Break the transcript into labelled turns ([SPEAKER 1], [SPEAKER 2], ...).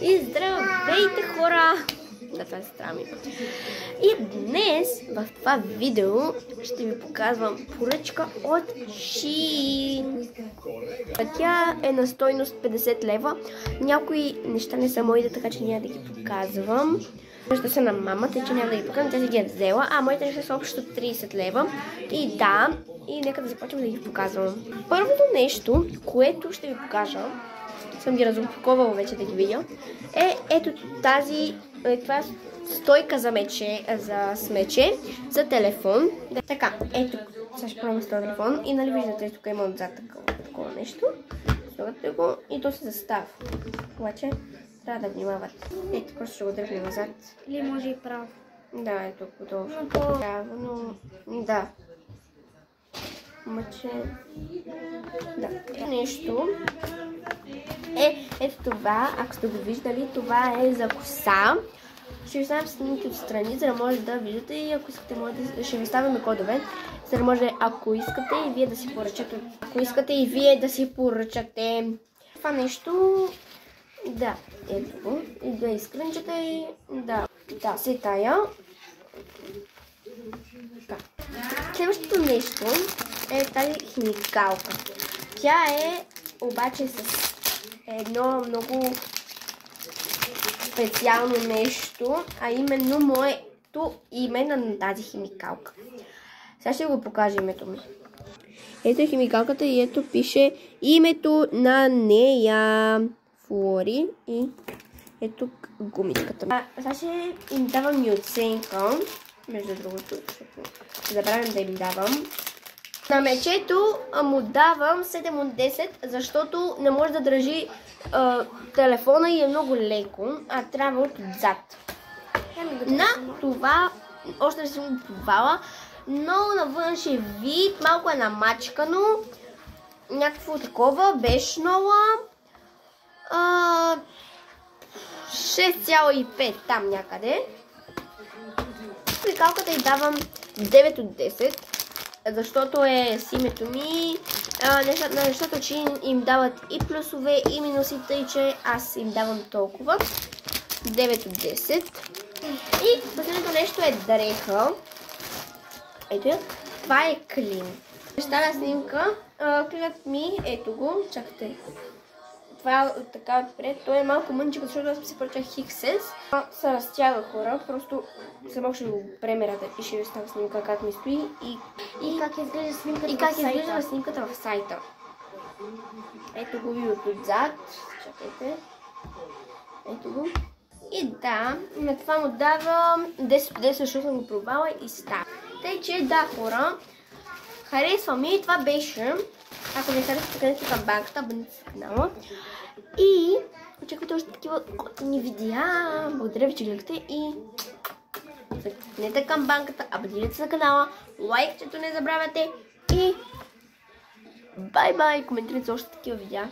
[SPEAKER 1] И здравейте, хора! Да, това е сестра ми. И днес в това видео ще ви показвам поръчка от Shein. Тя е на стойност 50 лева. Някои неща не са моите, така че няма да ги показвам. Неща са на мама, тъй че няма да ги показвам. Тя си ги е взела, а моите неща са общо 30 лева. И да, и нека да започнем да ги показвам. Първото нещо, което ще ви покажа, съм ги разопаковала вече да ги видя, е ето тази, това е стойка за смече, за телефон. Така, ето, сега ще пробвам с този телефон и нали виждате, тук има отзад такова нещо. Слагате го и то се застава. Обаче, трябва да внимавате. Ето, просто ще го дръпне назад.
[SPEAKER 2] Или може и право.
[SPEAKER 1] Да, ето, готово. Право, но да. Мъче. Да. Нещо ето това, ако сте го виждали, това е за коса. Ще ви ставям снимки отстрани, за да може да виждате и ако искате, ще ви ставяме кодове, за да може, ако искате и вие да си поръчате. Ако искате и вие да си поръчате това нещо, да, ето го, и да изкрънчате и да, се тая. Следващото нещо е тази химикалка. Тя е обаче с едно много специално нещо, а именно моето име на тази химикалка. Сега ще го покажа името ми. Ето е химикалката и ето пише името на нея. Флори и ето гумичката. Сега ще им давам и оценка, между другото, забравям да им давам. На мечето му давам 7 от 10, защото не може да държи телефона и е много леко, а трябва отзад. На това, още не съм го пробвала, но на външен вид, малко е намачкано, някакво такова, бешнола, 6,5 там някъде. Прикалката й давам 9 от 10. Защото е с името ми, нещата, че им дават и плюсове, и минуси, тъй че аз им давам толкова. 9 от 10. И последното нещо е дреха. Ето я. Това е клин. Стана снимка. Клинът ми, ето го. Чакайте. Това е така отпред. Той е малко мънчик, защото аз си поръчах XS. Се разтяга хора, просто само ще го премерате и ще ви става снимка как ми стои и как изглежда снимката в сайта. Ето го ви отзад. Чакайте. Ето го. И да, на това му давам 10 от 10, защото съм го пробвала и става. Тъй, че да, хора, харесва ми. Това беше. Ако не харесвате, където към банката, абонирайте се на канала. И очаквайте още такива готини видеа. Благодаря ви, че гледахте и цъкнете към банката, абонирайте се на канала, лайкчето не забравяйте и бай-бай, коментирайте още такива видеа.